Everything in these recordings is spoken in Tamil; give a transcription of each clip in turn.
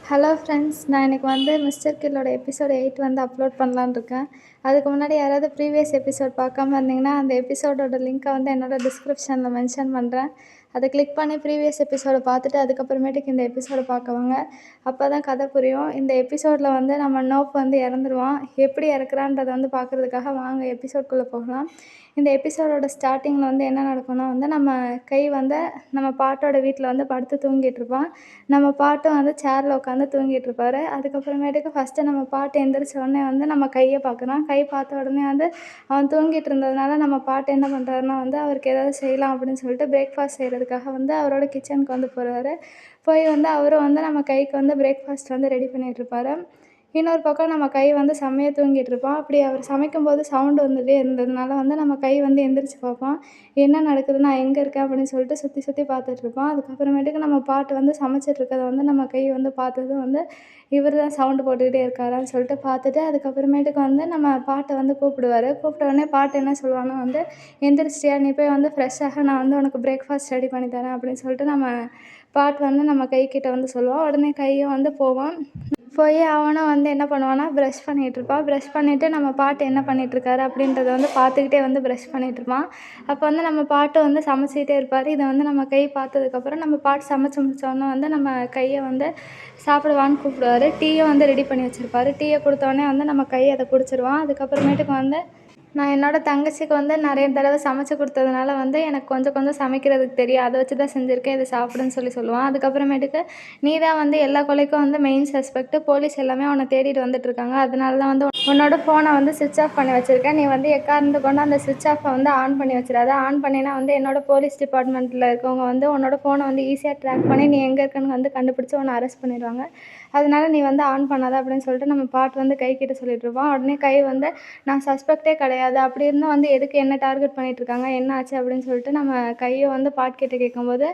ஹலோ ஃப்ரெண்ட்ஸ், நான் இன்னைக்கு வந்து மிஸ்டர் கில்லோட எபிசோட் 8 வந்து அப்லோட் பண்ணலான்னு இருக்கேன். அதுக்கு முன்னாடி யாராவது ப்ரீவியஸ் எபிசோட் பார்க்காம இருந்தீங்கன்னா, அந்த எபிசோடோட லிங்க்கை வந்து என்னோட டிஸ்கிரிப்ஷனில் மென்ஷன் பண்ணுறேன். அதை கிளிக் பண்ணி ப்ரீவியஸ் எபிசோடை பார்த்துட்டு அதுக்கப்புறமேட்டுக்கு இந்த எபிசோடை பார்க்கவாங்க. அப்போ தான் கதை புரியும். இந்த எபிசோடில் வந்து நம்ம நோப் வந்து இறந்துருவான். எப்படி இறக்குறான்றதை வந்து பார்க்குறதுக்காக வாங்க எபிசோட்குள்ளே போகலாம். இந்த எபிசோடோட ஸ்டார்டிங்கில் வந்து என்ன நடக்கும்னா வந்து நம்ம கை வந்து நம்ம பாட்டோட வீட்டில் வந்து படுத்து தூங்கிட்டு இருப்பான். நம்ம பாட்டும் வந்து சேரில் உட்காந்து தூங்கிட்டு இருப்பாரு. அதுக்கப்புறமேட்டுக்கு ஃபஸ்ட்டு நம்ம பாட்டு எந்திரிச்ச உடனே வந்து நம்ம கையை பார்க்குறான். கை பார்த்த உடனே வந்து அவன் தூங்கிட்டு இருந்ததுனால நம்ம பாட்டு என்ன பண்ணுறாருன்னா வந்து அவருக்கு ஏதாவது செய்யலாம் அப்படின்னு சொல்லிட்டு பிரேக்ஃபாஸ்ட் செய்கிறதுக்காக வந்து அவரோட கிச்சனுக்கு வந்து போகிறாரு. போய் வந்து அவரும் வந்து நம்ம கைக்கு வந்து பிரேக்ஃபாஸ்ட் வந்து ரெடி பண்ணிகிட்ருப்பாரு. இன்னொரு பக்கம் நம்ம கை வந்து செம்மையாக தூங்கிட்டுருப்பான். அப்படி அவர் சமைக்கும்போது சவுண்டு வந்துகிட்டே இருந்ததுனால வந்து நம்ம கை வந்து எந்திரிச்சு பார்ப்பான். என்ன நடக்குது, நான் எங்கே இருக்கேன் அப்படின்னு சொல்லிட்டு சுற்றி சுற்றி பார்த்துட்ருப்பான். அதுக்கப்புறமேட்டுக்கு நம்ம பாட்டு வந்து சமைச்சிட்ருக்கத வந்து நம்ம கை வந்து பார்த்ததும் வந்து இவர் தான் சவுண்டு போட்டுக்கிட்டே இருக்காரான்னு சொல்லிட்டு பார்த்துட்டு அதுக்கப்புறமேட்டுக்கு வந்து நம்ம பாட்டை வந்து கூப்பிடுவார். கூப்பிட்ட உடனே பாட்டு என்ன சொல்லுவான்னா வந்து, எந்திரிச்சிட்டியா, நீ போய் வந்து ஃப்ரெஷ்ஷாக நான் வந்து உனக்கு பிரேக்ஃபாஸ்ட் ரெடி பண்ணி தரேன் அப்படின்னு சொல்லிட்டு நம்ம பாட்டு வந்து நம்ம கைக்கிட்ட வந்து சொல்லுவான். உடனே கையும் வந்து போவான். போய் அவனும் வந்து என்ன பண்ணுவான்னா ப்ரஷ் பண்ணிகிட்ருப்பான். ப்ரஷ் பண்ணிவிட்டு நம்ம பாட்டு என்ன பண்ணிகிட்ருக்காரு அப்படின்றத வந்து பார்த்துக்கிட்டே வந்து ப்ரஷ் பண்ணிகிட்ருப்பான். அப்போ வந்து நம்ம பாட்டு வந்து சமைச்சிக்கிட்டே இருப்பார். இதை வந்து நம்ம கை பார்த்ததுக்கப்புறம் நம்ம பாட்டு சமைச்சு முடித்தோடனே வந்து நம்ம கையை வந்து சாப்பிடுவான்னு கூப்பிடுவார். டீயும் வந்து ரெடி பண்ணி வச்சுருப்பாரு. டீயை கொடுத்தோடனே வந்து நம்ம கை அதை குடிச்சிருவான். அதுக்கப்புறமேட்டுக்கு வந்து நான் என்னோடய தங்கச்சிக்கு வந்து நிறைய தடவை சமைச்சு கொடுத்ததுனால வந்து எனக்கு கொஞ்சம் கொஞ்சம் சமைக்கிறதுக்கு தெரியும். அதை வச்சு தான் செஞ்சுருக்கேன், இதை சாப்பிடுன்னு சொல்லுவான். அதுக்கப்புறமேட்டுக்கு நீ தான் வந்து எல்லா கொலைக்கும் வந்து மெயின் சஸ்பெக்ட், போலீஸ் எல்லாமே உன்னை தேடிட்டு வந்துட்டுருக்காங்க. அதனால தான் வந்து உன்னோட ஃபோனை வந்து ஸ்விட்ச் ஆஃப் பண்ணி வச்சுருக்கேன். நீ வந்து எக்காரணத்தை கொண்டு அந்த ஸ்விட்ச் ஆஃபை வந்து ஆன் பண்ணி வச்சிடாத. ஆன் பண்ணினா வந்து என்னோட போலீஸ் டிபார்ட்மெண்ட்டில் இருக்கவங்க வந்து உன்னோட ஃபோனை வந்து ஈஸியாக ட்ராக் பண்ணி நீ எங்கே இருக்கன்னு வந்து கண்டுபிடிச்சி உன்னை அரெஸ்ட் பண்ணிடுவாங்க. அதனால நீ வந்து ஆன் பண்ணாத அப்படின்னு சொல்லிட்டு நம்ம பாட்டு வந்து கைக்கிட்ட சொல்லிகிட்ருப்பான். உடனே கை வந்து நான் சஸ்பெக்டே கிடையாது, அப்படி இருந்தும் வந்து எதுக்கு என்ன டார்கெட் பண்ணிகிட்ருக்காங்க, என்ன ஆச்சு அப்படின்னு சொல்லிட்டு நம்ம கையை வந்து பாட்டுக்கிட்ட கேட்கும்போது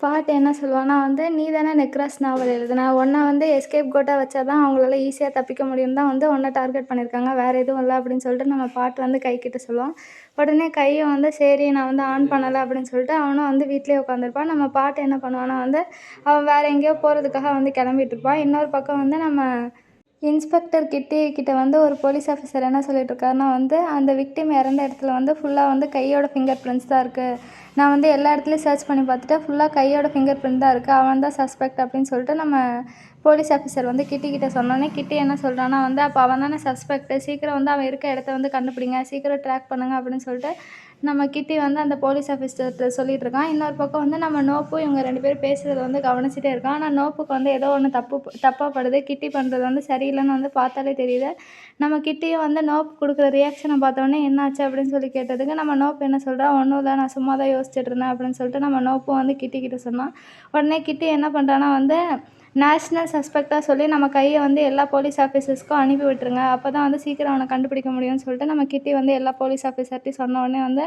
பாட்டு என்ன சொல்லுவான்னா வந்து, நீ தானே நெக்ராஸ் நாவல் எழுதுன, உன்னை வந்து எஸ்கேப் கோட்டாக வச்சா தான் அவங்களால ஈஸியாக தப்பிக்க முடியும் தான் வந்து உன்னை டார்கெட் பண்ணியிருக்காங்க, வேறு எதுவும் இல்லை அப்படின்னு சொல்லிட்டு நம்ம பாட்டு வந்து கைக்கிட்ட சொல்லுவோம். உடனே கையை வந்து சரி நான் வந்து ஆன் பண்ணலை அப்படின்னு சொல்லிட்டு அவனும் வந்து வீட்டிலே உட்காந்துருப்பான். நம்ம பாட்டு என்ன பண்ணுவான்னா வந்து அவன் வேறு எங்கேயோ போகிறதுக்காக வந்து கிளம்பிட்டுருப்பான். இன்னொரு பக்கம் வந்து நம்ம இன்ஸ்பெக்டர் கிட்ட வந்து ஒரு போலீஸ் ஆஃபீஸர் என்ன சொல்லிட்டுருக்காருன்னா வந்து, அந்த விக்டிம் இறந்த இடத்துல வந்து ஃபுல்லாக வந்து கையோட ஃபிங்கர் பிரிண்ட்ஸ் தான் இருக்குது. நான் வந்து எல்லா இடத்துலையும் சர்ச் பண்ணி பார்த்துட்டேன், ஃபுல்லாக கையோட ஃபிங்கர் பிரிண்ட் தான் இருக்குது, அவன் தான் சஸ்பெக்ட் அப்படின்னு சொல்லிட்டு நம்ம போலீஸ் ஆஃபீஸர் வந்து கிட்ட சொன்னோன்னே கிட்டி என்ன சொல்கிறான்னா வந்து, அப்போ அவன் தானே சஸ்பெக்ட், சீக்கிரம் வந்து அவன் இருக்க இடத்த வந்து கண்டுபிடிங்க, சீக்கிரம் ட்ராக் பண்ணுங்க அப்படின்னு சொல்லிட்டு நம்ம கிட்டி வந்து அந்த போலீஸ் ஆஃபீஸர்கிட்ட சொல்லிகிட்டு இருக்கான். இன்னொரு பக்கம் வந்து நம்ம நோப்பு இவங்க 2 பேரும் பேசுகிறத வந்து கவனிச்சிட்டே இருக்கான். ஆனால் நோப்புக்கு வந்து ஏதோ ஒன்று தப்பாக படுது. கிட்டி பண்ணுறது வந்து சரியில்லைன்னு வந்து பார்த்தாலே தெரியுது. நம்ம கிட்டியும் வந்து நோப்பு கொடுக்குற ரியாக்ஷனை பார்த்தோன்னே என்னாச்சு அப்படின்னு சொல்லி கேட்டதுக்கு நம்ம நோப்பு என்ன சொல்கிறா, ஒன்றும் இல்லை, நான் சும்மா தான் யோசிச்சுட்டு இருந்தேன் அப்படின்னு சொல்லிட்டு நம்ம நோப்பும் வந்து கிட்ட சொன்னான். உடனே கிட்டி என்ன பண்ணுறான்னா வந்து நேஷ்னல் சஸ்பெக்டாக சொல்லி நம்ம கையை வந்து எல்லா போலீஸ் ஆஃபீஸர்ஸ்க்கும் அனுப்பி விட்டுருங்க, அப்போ தான் வந்து சீக்கிரம் அவனை கண்டுபிடிக்க முடியும்னு சொல்லிட்டு நம்ம கிட்டி வந்து எல்லா போலீஸ் ஆஃபீஸர்ட்டையும் சொன்ன உடனே வந்து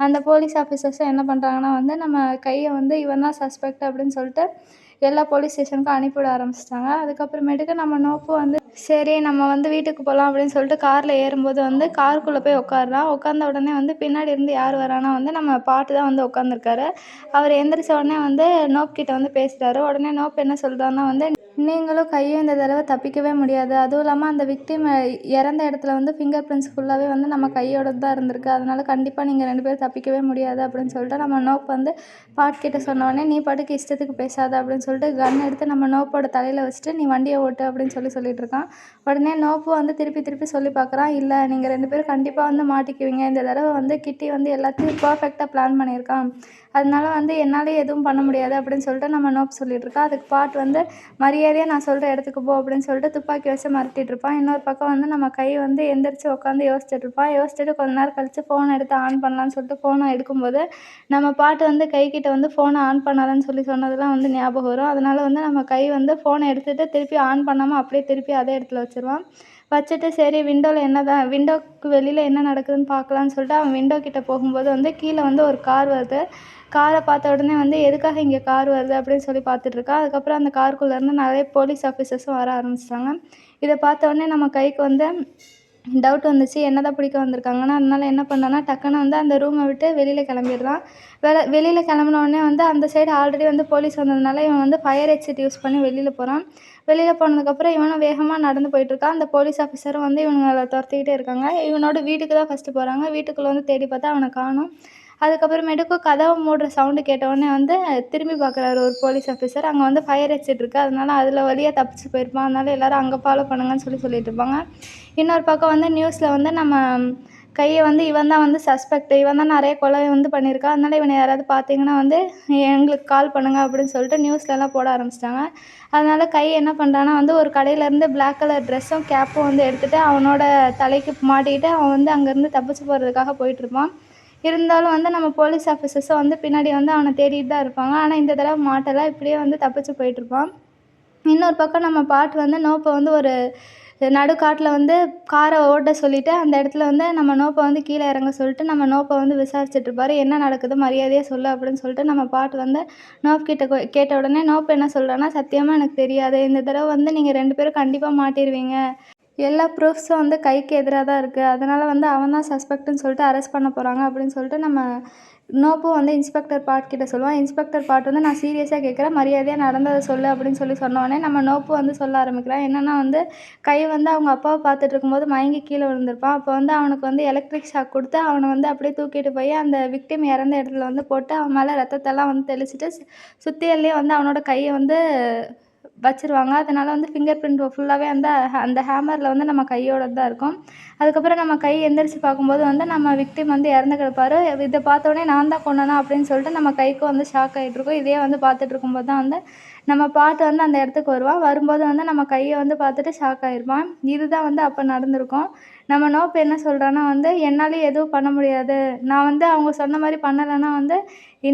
அந்த போலீஸ் ஆஃபீஸர்ஸும் என்ன பண்ணுறாங்கன்னா வந்து நம்ம கையை வந்து இவன் தான் சஸ்பெக்ட் அப்படின்னு சொல்லிட்டு எல்லா போலீஸ் ஸ்டேஷனுக்கும் அனுப்பிவிட ஆரம்பிச்சிட்டாங்க. அதுக்கப்புறமேட்டுக்கு நம்ம நோப்பு வந்து சரி நம்ம வந்து வீட்டுக்கு போகலாம் அப்படின்னு சொல்லிட்டு காரில் ஏறும்போது வந்து காருக்குள்ளே போய் உட்காடுறான். உட்காந்த உடனே வந்து பின்னாடி இருந்து யார் வரானா வந்து நம்ம பாட்டு தான் வந்து உட்காந்துருக்காரு. அவர் எந்திரிச்ச உடனே வந்து நோப் கிட்ட வந்து பேசுகிறாரு. உடனே நோப் என்ன சொல்கிறான்னா வந்து, நீங்களும் கையும் இந்த தடவை தப்பிக்கவே முடியாது, அதுவும் இல்லாமல் அந்த விக்டிம் இறந்த இடத்துல வந்து ஃபிங்கர் பிரிண்ட்ஸ் ஃபுல்லாகவே வந்து நம்ம கையோட தான் இருந்திருக்கு, அதனால கண்டிப்பாக நீங்கள் 2 பேரும் தப்பிக்கவே முடியாது அப்படின்னு சொல்லிட்டு நம்ம நோப் வந்து பாட்டுக்கிட்ட சொன்னோடனே நீ பாட்டுக்கு இஷ்டத்துக்கு பேசாத அப்படின்னு சொல்லிட்டு கன் எடுத்து நம்ம நோப்போட தலையில் வச்சுட்டு நீ வண்டியை ஓட்டு அப்படின்னு சொல்லிட்டு இருக்கான். உடனே நோப்பு வந்து திருப்பி சொல்லி பார்க்குறான், இல்லை நீங்கள் 2 பேரும் கண்டிப்பாக வந்து மாட்டிக்குவீங்க, இந்த தடவை வந்து கிட்டி வந்து எல்லாத்தையும் பர்ஃபெக்டாக பிளான் பண்ணியிருக்கான், அதனால வந்து என்னாலே எதுவும் பண்ண முடியாது அப்படின்னு சொல்லிட்டு நம்ம நோப் சொல்லிகிட்ருக்கான். அதுக்கு பாட்டு வந்து மரியாதையாக நான் சொல்கிற இடத்துக்கு போ அப்படின்னு சொல்லிட்டு துப்பாக்கி வச்சு மிரட்டிகிட்ருப்பான். இன்னொரு பக்கம் வந்து நம்ம கை வந்து எந்திரிச்சு உட்காந்து யோசிச்சுட்ருப்பான். யோசிச்சுட்டு கொஞ்ச நேரம் கழித்து ஃபோனை எடுத்து ஆன் பண்ணலான்னு சொல்லிட்டு ஃபோனை எடுக்கும்போது நம்ம பாட்டு வந்து கைக்கிட்ட வந்து ஃபோனை ஆன் பண்ணாதன்னு சொன்னதெல்லாம் வந்து ஞாபகம் வரும். அதனால வந்து நம்ம கை வந்து ஃபோனை எடுத்துகிட்டு திருப்பி ஆன் பண்ணாமல் அப்படியே திருப்பி அதே இடத்துல வச்சுருவான். வச்சுட்டு சரி விண்டோக்கு வெளியில் என்ன நடக்குதுன்னு பார்க்கலான்னு சொல்லிட்டு அவன் விண்டோ கிட்ட போகும்போது வந்து கீழே வந்து ஒரு கார் வருது. காரை பார்த்த உடனே வந்து எதுக்காக இங்கே கார் வருது அப்படின்னு சொல்லி பார்த்துட்ருக்கான். அதுக்கப்புறம் அந்த காருக்குள்ளேருந்து நிறைய போலீஸ் ஆஃபீஸர்ஸும் வர ஆரம்பிச்சிட்டாங்க. இதை பார்த்த உடனே நம்ம கைக்கு வந்து டவுட் வந்துச்சு என்ன தான் பிடிக்க வந்திருக்காங்கன்னு. அதனால என்ன பண்ணேன்னா, டக்குன்னு வந்து அந்த ரூமை விட்டு வெளியில் கிளம்பிடுறான். வெளியில் கிளம்புனோடனே வந்து அந்த சைடு ஆல்ரெடி வந்து போலீஸ் வந்ததுனால இவன் வந்து ஃபயர் எக்ஸிட் யூஸ் பண்ணி வெளியில் போகிறான். வெளியில் போனதுக்கப்புறம் இவனும் வேகமாக நடந்து போயிட்டுருக்கான். அந்த போலீஸ் ஆஃபீஸரும் வந்து இவனுங்களை துரத்திக்கிட்டே இருக்காங்க. இவனோட வீட்டுக்கு தான் ஃபஸ்ட்டு போகிறாங்க. வீட்டுக்குள்ளே வந்து தேடி பார்த்தா அவனை காணோம். அதுக்கப்புறமேட்டுக்கு கதவை மூடுற சவுண்டு கேட்டவுடனே வந்து திரும்பி பார்க்குறாரு ஒரு போலீஸ் ஆஃபீஸர். அங்கே வந்து ஃபயர் எக்ஸிட் இருக்குது. அதனால அதில் வழியாக தப்பிச்சு போயிருப்பான். அதனால எல்லோரும் அங்கே ஃபாலோ பண்ணுங்கன்னு சொல்லிட்டு இருப்பாங்க. இன்னொரு பக்கம் வந்து நியூஸில் வந்து நம்ம கையை வந்து இவன் தான் வந்து சஸ்பெக்ட், இவன் தான் நிறைய கொலை வந்து பண்ணியிருக்கான். அதனால இவனை யாராவது பார்த்தீங்கன்னா வந்து எங்களுக்கு கால் பண்ணுங்க அப்படின்னு சொல்லிட்டு நியூஸ்லலாம் போட ஆரம்பிச்சிட்டாங்க. அதனால கை என்ன பண்ணுறான்னா வந்து ஒரு கடையிலேருந்து பிளாக் கலர் ட்ரெஸ்ஸும் கேப்பும் வந்து எடுத்துகிட்டு அவனோட தலைக்கு மாட்டிக்கிட்டு அவன் வந்து அங்கேருந்து தப்பிச்சு போகிறதுக்காக போயிட்டுருப்பான். இருந்தாலும் வந்து நம்ம போலீஸ் ஆஃபீஸர்ஸும் வந்து பின்னாடி வந்து அவனை தேடிட்டு தான் இருப்பாங்க. ஆனால் இந்த தடவை மாட்டலை, இப்படியே வந்து தப்பிச்சு போயிட்டுருப்பான். இன்னொரு பக்கம் நம்ம பாட்டு வந்து நோப்பை வந்து ஒரு நடுக்காட்டில் வந்து காரை ஓட்ட சொல்லிவிட்டு அந்த இடத்துல வந்து நம்ம நோப்பை வந்து கீழே இறங்க சொல்லிட்டு நம்ம நோப்பை வந்து விசாரிச்சுட்ருப்பாரு. என்ன நடக்குது மரியாதையாக சொல்லு அப்படின்னு சொல்லிட்டு நம்ம பாட்டு வந்து நோப் கிட்ட கேட்ட உடனே நோப் என்ன சொல்கிறான்னா, சத்தியமாக எனக்கு தெரியாது, இந்த தடவை வந்து நீங்கள் 2 பேரும் கண்டிப்பாக மாட்டிடுவீங்க, எல்லா ப்ரூஃப்ஸும் வந்து கைக்கு எதிராக தான் இருக்குது, அதனால் வந்து அவன் தான் சஸ்பெக்ட்னு சொல்லிட்டு அரெஸ்ட் பண்ண போகிறாங்க அப்படின்னு சொல்லிட்டு நம்ம நோப்பும் வந்து இன்ஸ்பெக்டர் பாட் கிட்ட சொல்லுவான். இன்ஸ்பெக்டர் பாட் வந்து நான் சீரியஸாக கேட்குறேன், மரியாதையாக நடந்ததை சொல்லு அப்படின்னு சொன்னோடனே நம்ம நோப்பு வந்து சொல்ல ஆரம்பிக்கிறான். என்னென்னா வந்து கை வந்து அவங்க அப்பாவை பார்த்துட்டு இருக்கும்போது மயங்கி கீழே விழுந்திருப்பான். அப்போ வந்து அவனுக்கு வந்து எலக்ட்ரிக் ஷாக் கொடுத்து அவனை வந்து அப்படியே தூக்கிட்டு போய் அந்த விக்டிம் இறந்த இடத்துல வந்து போட்டு அவன் மேலே ரத்தத்தெல்லாம் வந்து தெளிச்சிட்டு சுத்தியல்லே வந்து அவனோட கையை வந்து வச்சுருவாங்க. அதனால் வந்து ஃபிங்கர் பிரிண்ட் ஃபுல்லாகவே அந்த அந்த ஹேமரில் வந்து நம்ம கையோட தான் இருக்கும். அதுக்கப்புறம் நம்ம கை எந்திரிச்சு பார்க்கும்போது வந்து நம்ம விக்டிம் வந்து இறந்து கிடப்பார். இதை பார்த்தோன்னே நான் தான் கொன்னனா அப்படின்னு சொல்லிட்டு நம்ம கைக்கும் வந்து ஷாக் ஆகிட்ருக்கோம். இதே வந்து பார்த்துட்டு இருக்கும்போது தான் வந்து நம்ம பாட்டு வந்து அந்த இடத்துக்கு வருவான். வரும்போது வந்து நம்ம கையை வந்து பார்த்துட்டு ஷாக் ஆகிருப்பான். இதுதான் வந்து அப்போ நடந்திருக்கும். நம்ம நோப் என்ன சொல்கிறான்னா வந்து என்னாலேயும் எதுவும் பண்ண முடியாது, நான் வந்து அவங்க சொன்ன மாதிரி பண்ணலைன்னா வந்து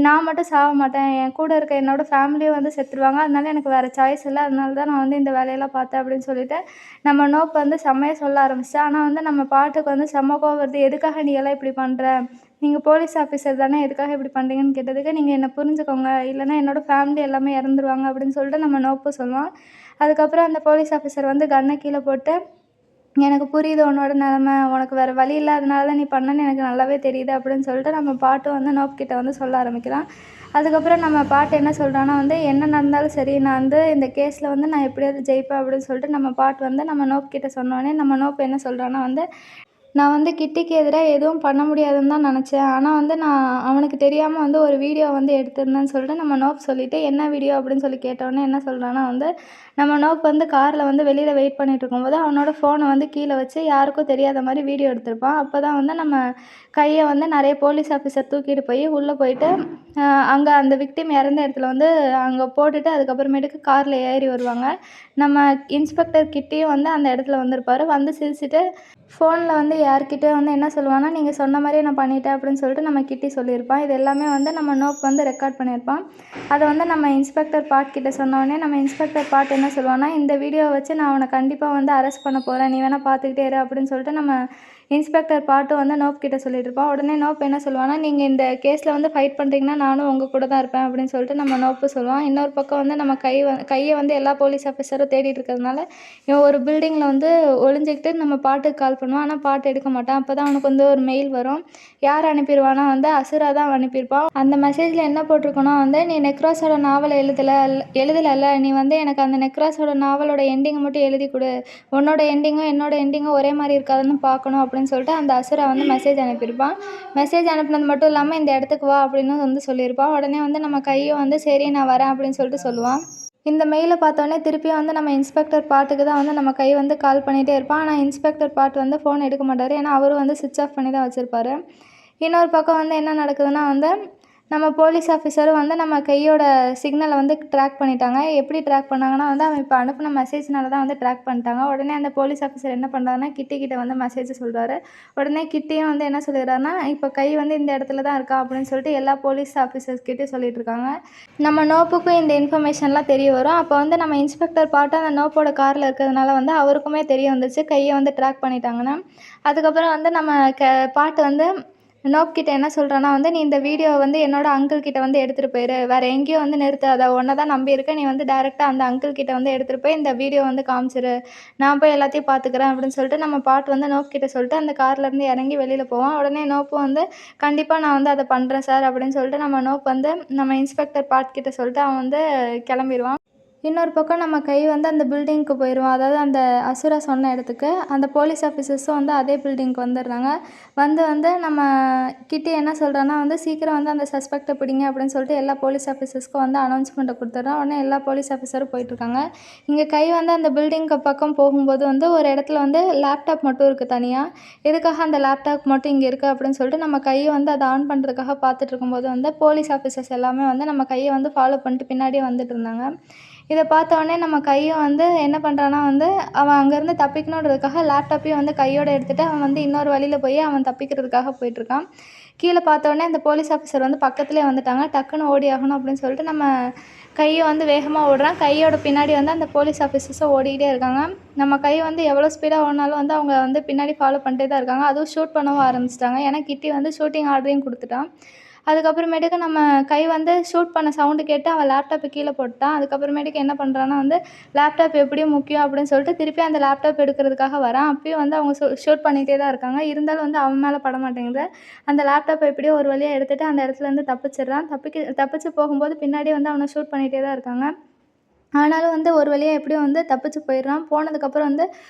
நான் மட்டும் சாக மாட்டேன், என் கூட இருக்க என்னோடய ஃபேமிலியும் வந்து செத்துருவாங்க, அதனால எனக்கு வேறு சாய்ஸ் இல்லை, அதனால தான் நான் வந்து இந்த வேலையெல்லாம் பார்த்தேன் அப்படின்னு சொல்லிட்டு நம்ம நோப் வந்து செம்மையாக சொல்ல ஆரம்பிச்சிட்டேன். ஆனால் வந்து நம்ம பாட்டுக்கு வந்து செம்ம கோவம் வருது. எதுக்காக நீ எல்லாம் இப்படி பண்ணுற, நீங்கள் போலீஸ் ஆஃபீஸர் தானே, எதுக்காக இப்படி பண்ணுறீங்கன்னு கேட்டதுக்கு நீங்கள் என்னை புரிஞ்சுக்கோங்க, இல்லைனா என்னோடய ஃபேமிலி எல்லாமே இறந்துருவாங்க அப்படின்னு சொல்லிட்டு நம்ம நோப்பு சொல்லுவான். அதுக்கப்புறம் அந்த போலீஸ் ஆஃபீஸர் வந்து கன்னை கீழே போட்டு எனக்கு புரியுது உன்னோட நிலமை, உனக்கு வேறு வழி இல்லாதனால தான் நீ பண்ணன்னு எனக்கு நல்லாவே தெரியுது அப்படின்னு சொல்லிட்டு நம்ம பாட்டு வந்து நோப் கிட்ட வந்து சொல்ல ஆரம்பிக்கிறான். அதுக்கப்புறம் நம்ம பாட்டு என்ன சொல்கிறான்னா வந்து என்ன நடந்தாலும் சரி, நான் வந்து இந்த கேஸில் வந்து நான் எப்படியாவது ஜெயிப்பேன் அப்படின்னு சொல்லிட்டு நம்ம பாட்டு வந்து நம்ம நோப் கிட்ட சொன்னோடனே நம்ம நோப் என்ன சொல்கிறான்னா வந்து நான் வந்து கிட்டிக்கு எதிராக எதுவும் பண்ண முடியாதுன்னு தான் நினச்சேன். ஆனால் வந்து நான் அவனுக்கு தெரியாமல் வந்து ஒரு வீடியோ வந்து எடுத்திருந்தேன்னு சொல்லிட்டு நம்ம நோப் சொல்லிவிட்டு என்ன வீடியோ அப்படின்னு சொல்லி கேட்டோடனே என்ன சொல்கிறான்னா வந்து நம்ம நோப் வந்து காரில் வந்து வெளியில் வெயிட் பண்ணிகிட்டு இருக்கும்போது அவனோட ஃபோனை வந்து கீழே வச்சு யாருக்கும் தெரியாத மாதிரி வீடியோ எடுத்திருப்பான். அப்போ தான் வந்து நம்ம கையை வந்து நிறைய போலீஸ் ஆஃபீஸர் தூக்கிட்டு போய் உள்ளே போயிட்டு அங்கே அந்த விக்டிம் இறந்த இடத்துல வந்து அங்கே போட்டுட்டு அதுக்கப்புறமேட்டுக்கு காரில் ஏறி வருவாங்க. நம்ம இன்ஸ்பெக்டர் கிட்டேயும் வந்து அந்த இடத்துல வந்திருப்பார். வந்து சிரிச்சுட்டு ஃபோனில் வந்து யார்கிட்ட வந்து என்ன சொல்லுவான்னா, நீங்கள் சொன்ன மாதிரியே நான் பண்ணிட்டேன் அப்படின்னு சொல்லிட்டு நம்ம கிட்டி சொல்லியிருப்பான். இது எல்லாமே வந்து நம்ம நோப் வந்து ரெக்கார்ட் பண்ணியிருப்பான். அதை வந்து நம்ம இன்ஸ்பெக்டர் பாட் கிட்ட சொன்னோடனே நம்ம இன்ஸ்பெக்டர் பாட் என்ன சொல்லுவான்னா, இந்த வீடியோவை வச்சு நான் அவனை கண்டிப்பாக வந்து அரெஸ்ட் பண்ண போகிறேன், நீ வேணால் பார்த்துக்கிட்டே இரு அப்படின்னு சொல்லிட்டு நம்ம இன்ஸ்பெக்டர் பாட்டும் வந்து நோப் கிட்ட சொல்லிட்டு இருப்பான். உடனே நோப் என்ன சொல்லுவான்னா, நீங்கள் இந்த கேஸில் வந்து ஃபைட் பண்ணுறீங்கன்னா நானும் உங்கள் கூட தான் இருப்பேன் அப்படின்னு சொல்லிட்டு நம்ம நோப்பு சொல்லுவான். இன்னொரு பக்கம் வந்து நம்ம கையை வந்து எல்லா போலீஸ் ஆஃபீஸரும் தேடிட்டு இருக்கிறதுனால இவன் ஒரு பில்டிங்கில் வந்து ஒளிஞ்சிக்கிட்டு நம்ம பாட்டுக்கு கால் பண்ணுவான். ஆனால் பாட்டு எடுக்க மாட்டான். அப்போ தான் அவனுக்கு வந்து ஒரு மெயில் வரும். யார் அனுப்பிடுவானா வந்து அசுரா தான் அனுப்பியிருப்பான். அந்த மெசேஜில் என்ன போட்டிருக்கோன்னா வந்து நீ நெக்ராஸோட நாவலை எழுதலைல்ல, நீ வந்து எனக்கு அந்த நெக்ராஸோட நாவலோட எண்டிங்கை மட்டும் எழுதி கொடு, உன்னோட எண்டிங்கும் என்னோட எண்டிங்கும் ஒரே மாதிரி இருக்காதுன்னு பார்க்கணும் அப்படின்னு சொல்லிட்டு அந்த அசுரா வந்து மெசேஜ் அனுப்பியிருப்பான். மெசேஜ் அனுப்புனது மட்டும் இல்லாமல் இந்த இடத்துக்கு வா அப்படின்னு வந்து சொல்லியிருப்பான். உடனே வந்து நம்ம கையும் வந்து சரி நான் வரேன் அப்படின்னு சொல்லிட்டு சொல்லுவான். இந்த மெயிலை பார்த்தோன்னே திருப்பியும் வந்து நம்ம இன்ஸ்பெக்டர் பாட்டுக்கு தான் வந்து நம்ம கை வந்து கால் பண்ணிகிட்டே இருப்பான். ஆனால் இன்ஸ்பெக்டர் பாட் வந்து ஃபோன் எடுக்க மாட்டார். ஏன்னா அவரும் வந்து சுவிட்ச் ஆஃப் பண்ணி தான் வச்சுருப்பாரு. இன்னொரு பக்கம் வந்து என்ன நடக்குதுன்னா வந்து நம்ம போலீஸ் ஆஃபீஸரும் வந்து நம்ம கையோட சிக்னலை வந்து ட்ராக் பண்ணிட்டாங்க. எப்படி ட்ராக் பண்ணாங்கன்னா வந்து அவன் இப்போ அனுப்பின மெசேஜ்னால தான் வந்து ட்ராக் பண்ணிட்டாங்க. உடனே அந்த போலீஸ் ஆஃபீஸர் என்ன பண்ணுறாருன்னா கிட்ட வந்து மெசேஜ் சொல்கிறாரு. உடனே கிட்டியும் வந்து என்ன சொல்லிடுறாருன்னா இப்போ கை வந்து இந்த இடத்துல தான் இருக்கா அப்படின்னு சொல்லிட்டு எல்லா போலீஸ் ஆஃபீஸர்ஸ் கிட்டே சொல்லிட்டு இருக்காங்க. நம்ம நோப்புக்கும் இந்த இன்ஃபர்மேஷன்லாம் தெரிய வரும். அப்போ வந்து நம்ம இன்ஸ்பெக்டர் பாட்டு அந்த நோப்போட காரில் இருக்கிறதுனால வந்து அவருக்குமே தெரிய வந்துச்சு கையை வந்து ட்ராக் பண்ணிட்டாங்கன்னு. அதுக்கப்புறம் வந்து நம்ம பாட்டு வந்து நோப் கிட்ட என்ன சொல்கிறான்னா வந்து, "நீ இந்த வீடியோவை வந்து என்னோட அங்கிள் கிட்ட வந்து எடுத்துகிட்டு போயிரு. வேறு எங்கேயும் வந்து நிறுத்தாத. உன்னை தான் நம்பியிருக்கேன். நீ வந்து டைரெக்டாக அந்த அங்கிள் கிட்ட வந்து எடுத்துகிட்டு போய் இந்த வீடியோ வந்து காமிச்சிரு. நான் போய் எல்லாத்தையும் பார்த்துக்கிறேன்." அப்படின்னு சொல்லிட்டு நம்ம பாட்டு வந்து நோப் கிட்ட சொல்லிட்டு அந்த கார்லேருந்து இறங்கி வெளியில் போவான். உடனே நோப்பும் வந்து, "கண்டிப்பாக நான் வந்து அதை பண்ணுறேன் சார்." அப்படின்னு சொல்லிட்டு நம்ம நோப் வந்து நம்ம இன்ஸ்பெக்டர் பாட் கிட்ட சொல்லிட்டு அவன் வந்து கிளம்பிருவான். இன்னொரு பக்கம் நம்ம கை வந்து அந்த பில்டிங்க்கு போயிடுவோம். அதாவது அந்த அசுரா சொன்ன இடத்துக்கு. அந்த போலீஸ் ஆஃபீஸர்ஸும் வந்து அதே பில்டிங்க்கு வந்துடுறாங்க. வந்து நம்ம கிட்டி என்ன சொல்கிறான்னா வந்து, "சீக்கிரம் வந்து அந்த சஸ்பெக்ட்டை பிடிங்க." அப்படின்னு சொல்லிட்டு எல்லா போலீஸ் ஆஃபீஸர்ஸ்க்கும் வந்து அனௌன்ஸ்மெண்ட்டை கொடுத்துட்றான். உடனே எல்லா போலீஸ் ஆஃபீஸரும் போயிட்டுருக்காங்க. இங்கே கை வந்து அந்த பில்டிங்க்கு பக்கம் போகும்போது வந்து ஒரு இடத்துல வந்து லேப்டாப் மட்டும் இருக்குது தனியா. எதுக்காக அந்த லேப்டாப் மட்டும் இங்கே இருக்குது அப்படின்னு சொல்லிட்டு நம்ம கையை வந்து அதை ஆன் பண்ணுறதுக்காக பார்த்துட்டு இருக்கும்போது வந்து போலீஸ் ஆஃபீஸர்ஸ் எல்லாமே வந்து நம்ம கையை வந்து ஃபாலோ பண்ணிட்டு பின்னாடியே வந்துட்டு இருந்தாங்க. இதை பார்த்தோன்னே நம்ம கையும் வந்து என்ன பண்ணுறான்னா வந்து, அவன் அங்கேருந்து தப்பிக்கணுன்றதுக்காக லேப்டாப்பையும் வந்து கையோட எடுத்துகிட்டு அவன் வந்து இன்னொரு வழியில் போய் அவன் தப்பிக்கிறதுக்காக போயிட்டுருக்கான். கீழே பார்த்தோன்னே அந்த போலீஸ் ஆஃபீஸர் வந்து பக்கத்துலேயே வந்துட்டாங்க. டக்குன்னு ஓடி ஆகணும் அப்படின்னு சொல்லிட்டு நம்ம கையை வந்து வேகமாக ஓடுறான். கையோட பின்னாடி வந்து அந்த போலீஸ் ஆஃபீஸர்ஸும் ஓடிக்கிட்டே இருக்காங்க. நம்ம கை வந்து எவ்வளோ ஸ்பீடாக ஓடினாலும் வந்து அவங்க வந்து பின்னாடி ஃபாலோ பண்ணிட்டே தான் இருக்காங்க. அதுவும் ஷூட் பண்ணவும் ஆரம்பிச்சிட்டாங்க. ஏன்னா கிட்டி வந்து ஷூட்டிங் ஆர்டரையும் கொடுத்துட்டான். அதுக்கப்புறமேட்டுக்கு நம்ம கை வந்து ஷூட் பண்ண சவுண்டு கேட்டு அவன் லேப்டாப்பை கீழே போட்டான். அதுக்கப்புறமேட்டுக்கு என்ன பண்ணுறான்னா வந்து, லேப்டாப் எப்படியும் முக்கியம் அப்படின்னு சொல்லிட்டு திருப்பி அந்த லேப்டாப் எடுக்கிறதுக்காக வரான். அப்பயும் வந்து அவங்க ஷூட் பண்ணிகிட்டே தான் இருக்காங்க. இருந்தாலும் வந்து அவன் மேலே படமாட்டேங்குது. அந்த லேப்டாப்பை எப்படியோ ஒரு வழியாக எடுத்துகிட்டு அந்த இடத்துலேருந்து தப்பிச்சிடுறான். தப்பிச்சு போகும்போது பின்னாடி வந்து அவனை ஷூட் பண்ணிகிட்டே தான் இருக்காங்க. ஆனாலும் வந்து ஒரு வழியாக எப்படியும் வந்து தப்பிச்சு போயிடுறான். போனதுக்கப்புறம் வந்து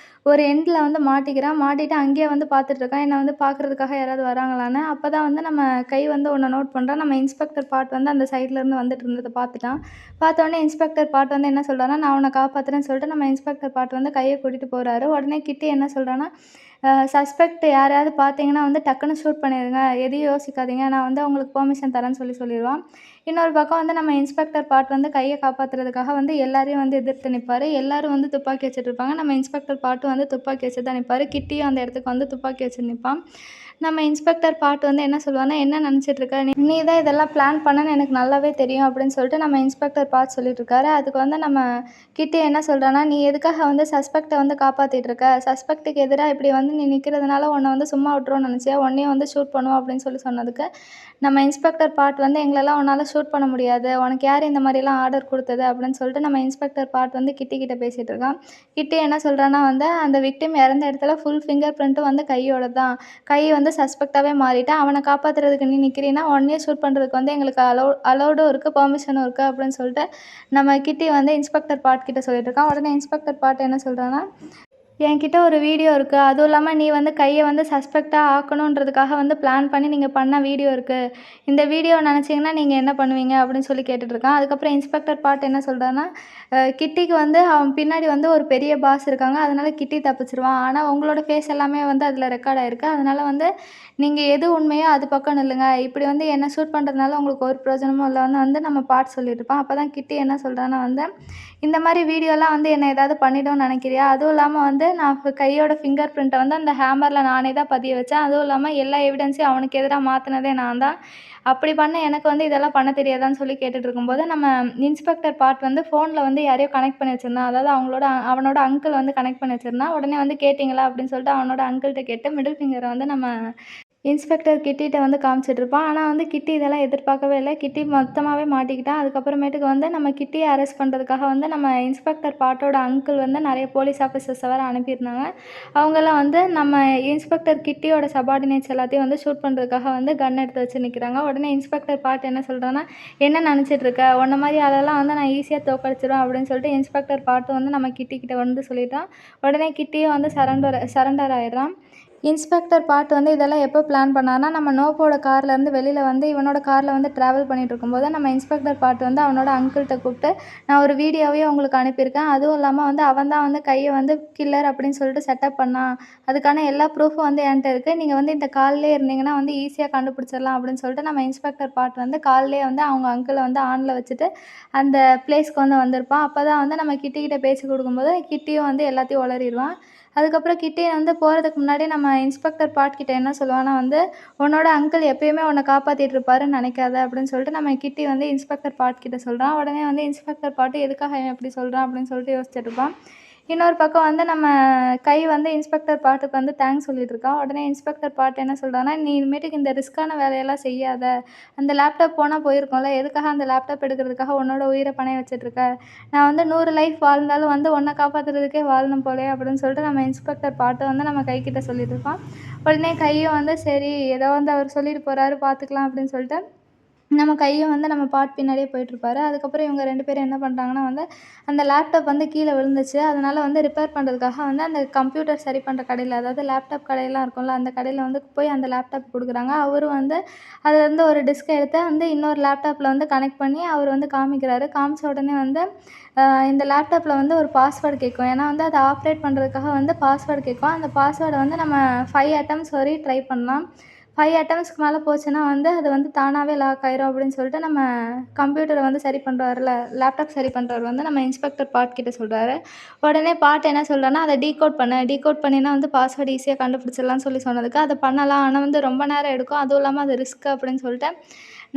ஒரு எண்டில் வந்து மாட்டிக்கிறான். மாட்டிட்டு அங்கேயே வந்து பார்த்துட்ருக்கான். என்னை வந்து பார்க்குறதுக்காக யாராவது வராங்களான்னு. அப்போ தான் வந்து நம்ம கை வந்து ஒன்றை நோட் பண்ணுறான். நம்ம இன்ஸ்பெக்டர் பாட் வந்து அந்த சைட்லேருந்து வந்துட்டு இருந்ததை பார்த்துட்டான். பார்த்தோன்னே இன்ஸ்பெக்டர் பாட் வந்து என்ன சொல்கிறான்னா, "நான் உன்னை காப்பாற்றுறேன்னு" சொல்லிட்டு நம்ம இன்ஸ்பெக்டர் பாட் வந்து கையை கூட்டிகிட்டு போகிறாரு. உடனே கிட்டி என்ன சொல்கிறான்னா, சஸ்பெக்ட் யாரையாவது பார்த்தீங்கன்னா வந்து டக்குன்னு ஷூட் பண்ணிடுங்க. எதையும் யோசிக்காதீங்க. நான் வந்து அவங்களுக்கு பெர்மிஷன் தரேன்னு சொல்லிடுவான். இன்னொரு பக்கம் வந்து நம்ம இன்ஸ்பெக்டர் பாட் வந்து கையை காப்பாற்றுறதுக்காக வந்து எல்லாரையும் வந்து எதிர்த்து நிற்பார். எல்லாரும் வந்து துப்பாக்கி வச்சுட்ருப்பாங்க. நம்ம இன்ஸ்பெக்டர் பாட்டும் வந்து துப்பாக்கி வச்சு தான் நிற்பார். கிட்டியும் அந்த இடத்துக்கு வந்து துப்பாக்கி வச்சு நிற்பான். நம்ம இன்ஸ்பெக்டர் பாட் வந்து என்ன சொல்லுவான்னா, "என்ன நினச்சிட்ருக்க? நீ தான் இதெல்லாம் பிளான் பண்ணன்னு எனக்கு நல்லாவே தெரியும்." அப்படின்னு சொல்லிட்டு நம்ம இன்ஸ்பெக்டர் பாட் சொல்லிட்டுருக்காரு. அதுக்கு வந்து நம்ம கிட்டி என்ன சொல்கிறான்னா, "நீ எதுக்காக வந்து சஸ்பெக்ட்டை வந்து காப்பாற்றிட்டுருக்க? சஸ்பெக்ட்டுக்கு எதிராக இப்படி வந்து நீ நிற்கிறதுனால உன்னை வந்து சும்மா விட்டுருவோன்னு நினச்சியா? உன்னையும் வந்து ஷூட் பண்ணுவோம்." அப்படின்னு சொன்னதுக்கு நம்ம இன்ஸ்பெக்டர் பாட் வந்து, "எங்களெல்லாம் உன்னால் ஷூட் பண்ண முடியாது. உனக்கு யார் இந்த மாதிரிலாம் ஆர்டர் கொடுத்தது?" அப்படின்னு சொல்லிட்டு நம்ம இன்ஸ்பெக்டர் பாட் வந்து கிட்டி கிட்ட பேசிகிட்டு இருக்கான். கிட்டி என்ன சொல்கிறான்னா வந்து, "அந்த விக்டிம் இறந்த இடத்துல ஃபுல் ஃபிங்கர் பிரிண்ட்டும் வந்து கையோட தான். கை வந்து சஸ்பெக்டாகவே மாறிட்டான். அவனை காப்பாற்றுறதுக்கு நீ நிற்கிறீன்னா உன்னையே ஷூட் பண்ணுறதுக்கு வந்து எங்களுக்கு அலோடும் இருக்குது, பெர்மிஷனும் இருக்குது." அப்படின்னு சொல்லிட்டு நம்ம கிட்டி வந்து இன்ஸ்பெக்டர் பாட் கிட்ட சொல்லிட்டு இருக்கான். உடனே இன்ஸ்பெக்டர் பாட் என்ன சொல்கிறான்னா, "என்கிட்ட ஒரு வீடியோ இருக்குது. அதுவும் இல்லாமல் நீ வந்து கையை வந்து சஸ்பெக்டாக ஆக்கணுன்றதுக்காக வந்து பிளான் பண்ணி நீங்கள் பண்ண வீடியோ இருக்குது. இந்த வீடியோவை நினச்சிங்கன்னா நீங்கள் என்ன பண்ணுவீங்க?" அப்படின்னு சொல்லி கேட்டுட்ருக்கான். அதுக்கப்புறம் இன்ஸ்பெக்டர் பாட் என்ன சொல்கிறான்னா, கிட்டிக்கு வந்து அவன் பின்னாடி வந்து ஒரு பெரிய பாஸ் இருக்காங்க. அதனால கிட்டி தப்பிச்சிருவான். ஆனால் உங்களோட ஃபேஸ் எல்லாமே வந்து அதில் ரெக்கார்ட் ஆயிருக்கு. அதனால வந்து நீங்கள் எது உண்மையோ அது பக்கம் நில்லுங்க. இப்படி வந்து என்ன ஷூட் பண்ணுறதுனால உங்களுக்கு ஒரு பிரயோஜனமும் இல்லைன்னு வந்து நம்ம பாட் சொல்லிட்டுருப்பான். அப்போ தான் கிட்டி என்ன சொல்கிறான்னா வந்து, "இந்த மாதிரி வீடியோலாம் வந்து என்னை ஏதாவது பண்ணிடும்னு நினைக்கிறியா? அதுவும் இல்லாமல் வந்து நான் கையோட ஃபிங்கர் பிரிண்ட்டை வந்து அந்த ஹேமரில் நானே தான் பதிய வச்சேன். அதுவும் இல்லாமல் எல்லா எவிடன்ஸையும் அவனுக்கு எதிராக மாற்றினதே நான் தான். அப்படி பண்ண எனக்கு வந்து இதெல்லாம் பண்ண தெரியாதான்னு?" சொல்லி கேட்டுட்டு இருக்கும்போது, நம்ம இன்ஸ்பெக்டர் பாட் வந்து ஃபோனில் வந்து யாரையோ கனெக்ட் பண்ணி வச்சிருந்தான். அதாவது அவனோட அங்கிள் வந்து கனெக்ட் பண்ணி வச்சிருந்தான். உடனே வந்து, "கேட்டிங்களா?" அப்படின்னு சொல்லிட்டு அவனோட அங்கிள்கிட்ட கேட்டு மிடில் ஃபிங்கரை வந்து நம்ம இன்ஸ்பெக்டர் கிட்டிட்ட வந்து காமிச்சிட்ருப்பான். ஆனால் வந்து கிட்டி இதெல்லாம் எதிர்பார்க்கவே இல்லை. கிட்டி மொத்தமாகவே மாட்டிக்கிட்டான். அதுக்கப்புறமேட்டுக்கு வந்து நம்ம கிட்டியை அரெஸ்ட் பண்ணுறதுக்காக வந்து நம்ம இன்ஸ்பெக்டர் பாட்டோட அங்கிள் வந்து நிறைய போலீஸ் ஆஃபீஸர்ஸை வேறு அனுப்பியிருந்தாங்க. அவங்கெல்லாம் வந்து நம்ம இன்ஸ்பெக்டர் கிட்டியோட சபார்டினேட்ஸ் எல்லாத்தையும் வந்து ஷூட் பண்ணுறதுக்காக வந்து கன் எடுத்து வச்சு நிற்கிறாங்க. உடனே இன்ஸ்பெக்டர் பாட் என்ன சொல்கிறான்னா, "என்ன நினச்சிட்ருக்க? உன்ன மாதிரி ஆளெல்லாம் வந்து நான் ஈஸியாக தோற்கடிச்சிருவேன்." அப்படின்னு சொல்லிட்டு இன்ஸ்பெக்டர் பாட்டும் வந்து நம்ம கிட்ட வந்து சொல்லிட்டான். உடனே கிட்டியும் வந்து சரண்டர் ஆயிடுறான். இன்ஸ்பெக்டர் பாட் வந்து இதெல்லாம் எப்போ பிளான் பண்ணார்னா, நம்ம நோப்போட கார்லேருந்து வெளியில் வந்து இவனோட காரில் வந்து ட்ராவல் பண்ணிட்டு இருக்கும்போது நம்ம இன்ஸ்பெக்டர் பாட் வந்து அவனோட அங்கிள்கிட்ட கூப்பிட்டு, "நான் ஒரு வீடியோவையும் உங்களுக்கு அனுப்பியிருக்கேன். அதுவும் இல்லாமல் வந்து அவன் தான் வந்து கையை வந்து கில்லர் அப்படின்னு சொல்லிட்டு செட்டப் பண்ணான். அதுக்கான எல்லா ப்ரூஃபும் வந்து என்கிட்ட இருக்குது. நீங்கள் வந்து இந்த கால்லேயே இருந்தீங்கன்னா வந்து ஈஸியாக கண்டுபிடிச்சிடலாம்." அப்படின்னு சொல்லிட்டு நம்ம இன்ஸ்பெக்டர் பாட் வந்து கால்லேயே வந்து அவங்க அங்கிளை வந்து ஆனில் வச்சுட்டு அந்த பிளேஸ்க்கு வந்து வந்திருப்பான். அப்போ தான் வந்து நம்ம கிட்ட பேசி கொடுக்கும்போது கிட்டியும் வந்து எல்லாத்தையும் உளறிடுவான். அதுக்கப்புறம் கிட்டி வந்து போகிறதுக்கு முன்னாடி நம்ம இன்ஸ்பெக்டர் பாட் கிட்ட என்ன சொல்லுவான்னா வந்து, "உன்னோட அங்கிள் எப்பயுமே உன்னை காப்பாற்றிட்டு இருப்பாருன்னு நினைக்காத." அப்படின்னு சொல்லிட்டு நம்ம கிட்டி வந்து இன்ஸ்பெக்டர் பாட் கிட்ட சொல்கிறான். உடனே வந்து இன்ஸ்பெக்டர் பாட்டு, "எதுக்காக இவன் இப்படி சொல்கிறான்?" அப்படின்னு சொல்லிட்டு யோசிச்சுட்டு இருப்பான். இன்னொரு பக்கம் வந்து நம்ம கை வந்து இன்ஸ்பெக்டர் பாட்டுக்கு வந்து தேங்க்ஸ் சொல்லிட்டு இருக்கான். உடனே இன்ஸ்பெக்டர் பாட்டு என்ன சொல்கிறான்னா, நீ இனிமேட்டுக்கு இந்த ரிஸ்க்கான வேலையெல்லாம் செய்யாத, அந்த லேப்டாப் போனால் போயிருக்கோம்ல, எதுக்காக அந்த லேப்டாப் எடுக்கிறதுக்காக உன்னோட உயிரை பணைய வச்சிட்ருக்க, நான் வந்து 100 லைஃப் வாழ்ந்தாலும் வந்து உன்னை காப்பாற்றுறதுக்கே வாழணும் போலே அப்படின்னு சொல்லிட்டு நம்ம இன்ஸ்பெக்டர் பாட்டு வந்து நம்ம கைக்கிட்ட சொல்லிட்டு இருப்பான். உடனே கையும் வந்து சரி ஏதோ வந்து அவர் சொல்லிட்டு போகிறாரு பார்த்துக்கலாம் அப்படின்னு சொல்லிட்டு நம்ம கையும் வந்து நம்ம பாட்டு பின்னாடியே போயிட்டுருப்பாரு. அதுக்கப்புறம் இவங்க 2 பேரும் என்ன பண்ணுறாங்கன்னா வந்து, அந்த லேப்டாப் வந்து கீழே விழுந்துச்சு. அதனால் வந்து ரிப்பேர் பண்ணுறதுக்காக வந்து அந்த கம்ப்யூட்டர் சரி பண்ணுற கடையில், அதாவது லேப்டாப் கடையெல்லாம் இருக்கும்ல, அந்த கடையில் வந்து போய் அந்த லேப்டாப் கொடுக்குறாங்க. அவரும் வந்து அதுலேருந்து ஒரு டிஸ்க் எடுத்து வந்து இன்னொரு லேப்டாப்பில் வந்து கனெக்ட் பண்ணி அவர் வந்து காமிக்கிறாரு. காமிச்ச உடனே வந்து இந்த லேப்டாப்பில் வந்து ஒரு பாஸ்வேர்டு கேட்கும். ஏன்னா வந்து அதை ஆப்ரேட் பண்ணுறதுக்காக வந்து பாஸ்வேர்டு கேட்கும். அந்த பாஸ்வேர்டை வந்து நம்ம 5 அட்டெம்ப்ட்ஸ் வரையும் ட்ரை பண்ணலாம். 5 அட்டெம்ப்ட்ஸ்க்கு மேலே போச்சுன்னா வந்து அது வந்து தானாகவே லாக் ஆயிரும் அப்படின்னு சொல்லிட்டு நம்ம கம்ப்யூட்டரை வந்து சரி பண்ணுறாருல, லேப்டாப் சரி பண்ணுறவர் வந்து நம்ம இன்ஸ்பெக்டர் பாட் கிட்ட சொல்கிறாரு. உடனே பாட் என்ன சொல்கிறான்னா, அதை டீகோட் பண்ணினா வந்து பாஸ்வேர்டு ஈஸியாக கண்டுபிடிச்சிடலாம்னு சொன்னதுக்கு அதை பண்ணலாம். ஆனால் வந்து ரொம்ப நேரம் எடுக்கும். அதுவும் இல்லாமல் அது ரிஸ்க் அப்படின்னு சொல்லிட்டு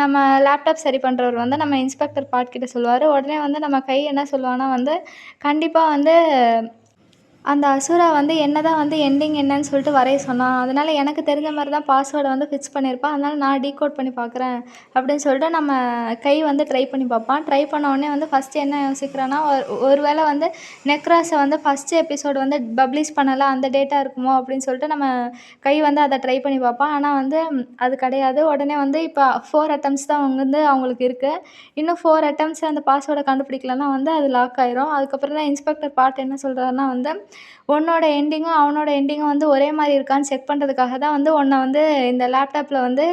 நம்ம லேப்டாப் சரி பண்ணுறவர் வந்து நம்ம இன்ஸ்பெக்டர் பாட் கிட்ட சொல்லுவார். உடனே வந்து நம்ம கை என்ன சொல்லுவான்னா வந்து, கண்டிப்பாக வந்து அந்த அசுரா வந்து என்னதான் வந்து எண்டிங் என்னன்னு சொல்லிட்டு வரைய சொன்னான். அதனால எனக்கு தெரிஞ்ச மாதிரி தான் பாஸ்வேர்டை வந்து ஃபிக்ஸ் பண்ணியிருப்பான். அதனால நான் டீகோட் பண்ணி பார்க்குறேன் அப்படின்னு சொல்லிட்டு நம்ம கை வந்து ட்ரை பண்ணி பார்ப்பான். ட்ரை பண்ண உடனே வந்து ஃபஸ்ட்டு என்ன யோசிக்கிறான்னா, ஒரு வேளை வந்து நெக்ராஸை வந்து ஃபஸ்ட்டு எபிசோடு வந்து பப்ளிஷ் பண்ணலை, அந்த டேட்டா இருக்குமோ அப்படின்னு சொல்லிட்டு நம்ம கை வந்து அதை ட்ரை பண்ணி பார்ப்பான். ஆனால் வந்து அது கிடையாது. உடனே வந்து இப்போ 4 அட்டெம்ப்ட்ஸ் தான் வந்து அவங்களுக்கு இருக்குது. இன்னும் 4 அட்டெம்ப்ட்ஸ் அந்த பாஸ்வேர்டை கண்டுபிடிக்கலன்னா வந்து அது லாக் ஆயிரும். அதுக்கப்புறம் தான் இன்ஸ்பெக்டர் பாட் என்ன சொல்கிறாருன்னா வந்து, உன்னோட எண்டிங்கும் அவனோட எண்டிங்கும் வந்து ஒரே மாதிரி இருக்கான்னு செக் பண்ணுறதுக்காக தான் வந்து உன்னை வந்து இந்த லேப்டாப்பில் வந்து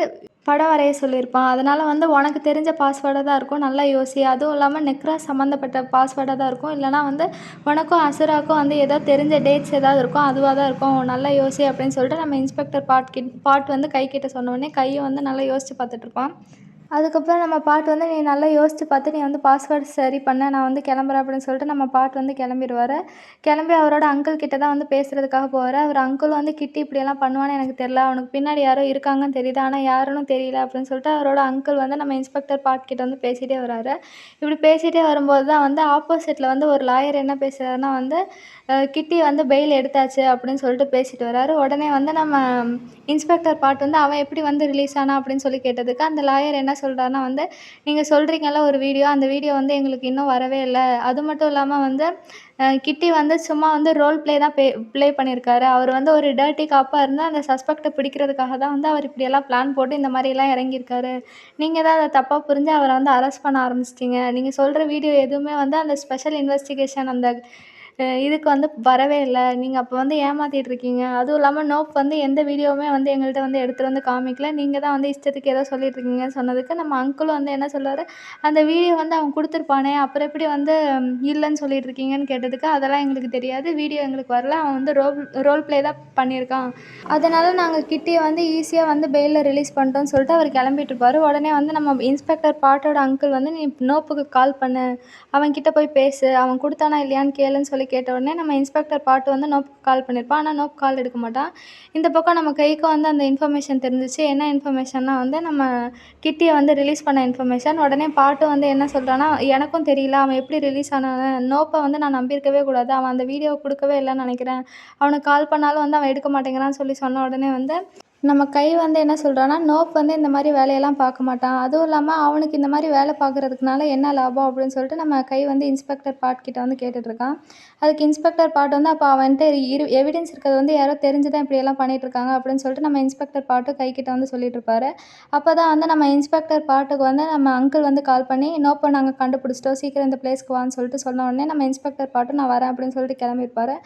படம் வரைய சொல்லியிருப்பான். அதனால் வந்து உனக்கு தெரிஞ்ச பாஸ்வேர்டாக தான் இருக்கும். நல்லா யோசி. அதுவும் இல்லாமல் நெக்ராஸ் சம்மந்தப்பட்ட பாஸ்வேர்டாக தான் இருக்கும். இல்லைனா வந்து உனக்கும் அசுராவுக்கும் வந்து ஏதோ தெரிஞ்ச டேட்ஸ் ஏதாவது இருக்கும். அதுவாக தான் இருக்கும். நல்லா யோசி அப்படின்னு சொல்லிட்டு நம்ம இன்ஸ்பெக்டர் பாட் வந்து கைக்கிட்ட சொன்னோடனே கையும் வந்து நல்லா யோசித்து பார்த்துட்ருப்பான். அதுக்கப்புறம் நம்ம பாட்டு வந்து நீ நல்லா யோசித்து பார்த்து நீ வந்து பாஸ்வேர்டு சரி பண்ண, நான் வந்து கிளம்புறேன் அப்படின்னு சொல்லிட்டு நம்ம பாட்டு வந்து கிளம்பிடுவார். கிளம்பி அவரோட அங்கிள் கிட்ட தான் வந்து பேசுகிறதுக்காக போவார். அவர் அங்கிள் வந்து கிட்டி இப்படியெல்லாம் பண்ணுவான்னு எனக்கு தெரில, அவனுக்கு பின்னாடி யாரோ இருக்காங்கன்னு தெரியுது, ஆனால் யாருன்னு தெரியல அப்படின்னு சொல்லிட்டு அவரோட அங்கிள் வந்து நம்ம இன்ஸ்பெக்டர் பாட் கிட்ட வந்து பேசிகிட்டே வராரு. இப்படி பேசிகிட்டே வரும்போது தான் வந்து ஆப்போசிட்டில் வந்து ஒரு லாயர் என்ன பேசுகிறாருன்னா வந்து, கிட்டி வந்து பெயில் எடுத்தாச்சு அப்படின்னு சொல்லிட்டு பேசிட்டு வராரு. உடனே வந்து நம்ம இன்ஸ்பெக்டர் பாட் வந்து அவன் எப்படி வந்து ரிலீஸ் ஆனா அப்படின்னு சொல்லி கேட்டதுக்கு அந்த லாயர் என்ன சொல்கிறாருன்னா வந்து, நீங்கள் சொல்கிறீங்கல்ல ஒரு வீடியோ, அந்த வீடியோ வந்து எங்களுக்கு இன்னும் வரவே இல்லை. அது மட்டும் இல்லாமல் வந்து கிட்டி வந்து சும்மா வந்து ரோல் ப்ளே தான் ப்ளே பண்ணியிருக்காரு. அவர் வந்து ஒரு டர்ட்டி காப்பாக இருந்து அந்த சஸ்பெக்டை பிடிக்கிறதுக்காக தான் வந்து அவர் இப்படியெல்லாம் பிளான் போட்டு இந்த மாதிரிலாம் இறங்கியிருக்காரு. நீங்கள் தான் அதை தப்பாக புரிஞ்சு அவரை வந்து அரெஸ்ட் பண்ண ஆரம்பிச்சிட்டிங்க. நீங்கள் சொல்கிற வீடியோ எதுவுமே வந்து அந்த ஸ்பெஷல் இன்வெஸ்டிகேஷன் அந்த இதுக்கு வந்து வரவே இல்லை. நீங்கள் அப்போ வந்து ஏமாற்றிட்டு இருக்கீங்க. அதுவும் இல்லாமல் நோப் வந்து எந்த வீடியோவுமே வந்து எங்கள்கிட்ட வந்து எடுத்துகிட்டு வந்து காமிக்கல. நீங்கள் தான் வந்து இஷ்டத்துக்கு ஏதோ சொல்லிட்டு இருக்கீங்கன்னு சொன்னதுக்கு நம்ம அங்கிளும் வந்து என்ன சொல்றாரு, அந்த வீடியோ வந்து அவன் கொடுத்துருப்பானே, அப்புறம் எப்படி வந்து இல்லைன்னு சொல்லிட்டு இருக்கீங்கன்னு கேட்டதுக்கு, அதெல்லாம் எங்களுக்கு தெரியாது. வீடியோ எங்களுக்கு வரல. அவன் வந்து ரோல் ப்ளே தான் பண்ணியிருக்கான். அதனால நாங்கள் கிட்டியை வந்து ஈஸியாக வந்து பெயிலில் ரிலீஸ் பண்ணிட்டோம்னு சொல்லிட்டு அவர் கிளம்பிட்டுருப்பாரு. உடனே வந்து நம்ம இன்ஸ்பெக்டர் பாட்டோட அங்கிள் வந்து, நீ நோப்புக்கு கால் பண்ணு, அவன்கிட்ட போய் பேசு, அவன் கொடுத்தானா இல்லையான்னு கேளுன்னு சொல்லி கேட்ட உடனே நம்ம இன்ஸ்பெக்டர் பாட்டு வந்து நோப்புக்கு கால் பண்ணியிருப்பான். ஆனால் நோப் கால் எடுக்க மாட்டான். இந்த பக்கம் நம்ம கைக்கு வந்து அந்த இன்ஃபர்மேஷன் தெரிஞ்சிச்சு. என்ன இன்ஃபர்மேஷன்னா வந்து நம்ம கிட்டியை வந்து ரிலீஸ் பண்ண இன்ஃபர்மேஷன். உடனே பாட்டு வந்து என்ன சொல்கிறான்னா, எனக்கும் தெரியல அவன் எப்படி ரிலீஸ் ஆனான்னு. நோப்பை வந்து நான் நம்பியிருக்கவே கூடாது. அவன் அந்த வீடியோவை கொடுக்கவே இல்லைன்னு நினைக்கிறேன். அவனுக்கு கால் பண்ணாலும் வந்து அவன் எடுக்க மாட்டேங்கிறான்னு சொல்லி சொன்ன உடனே வந்து நம்ம கை வந்து என்ன சொல்கிறான்னா, நோப் வந்து இந்த மாதிரி வேலையெல்லாம் பார்க்க மாட்டான். அதுவும் இல்லாமல் அவனுக்கு இந்த மாதிரி வேலை பார்க்குறதுக்குனால என்ன லாபம் அப்படின்னு சொல்லிட்டு நம்ம கை வந்து இன்ஸ்பெக்டர் பாட் கிட்ட வந்து கேட்டுட்ருக்கான். அதுக்கு இன்ஸ்பெக்டர் பாட் வந்து அப்போ அவன்கிட்ட எவிடன்ஸ் இருக்கிறது வந்து யாரோ தெரிஞ்சு தான் இப்படியெல்லாம் பண்ணிகிட்ருக்காங்க அப்படின்னு சொல்லிட்டு நம்ம இன்ஸ்பெக்டர் பாட்டு கைக்கிட்ட வந்து சொல்லிட்டுருப்பாரு. அப்போ தான் வந்து நம்ம இன்ஸ்பெக்டர் பாட்டுக்கு வந்து நம்ம அங்கிள் வந்து கால் பண்ணி, நோப்பை நாங்கள் கண்டுபிடிச்சிட்டோம், சீக்கிரம் இந்த பிளேஸ்க்கு வான்னு சொல்லிட்டு சொன்ன உடனே நம்ம இன்ஸ்பெக்டர் பாட்டு நான் வரேன் அப்படின்னு சொல்லிட்டு கிளம்பியிருப்பாரு.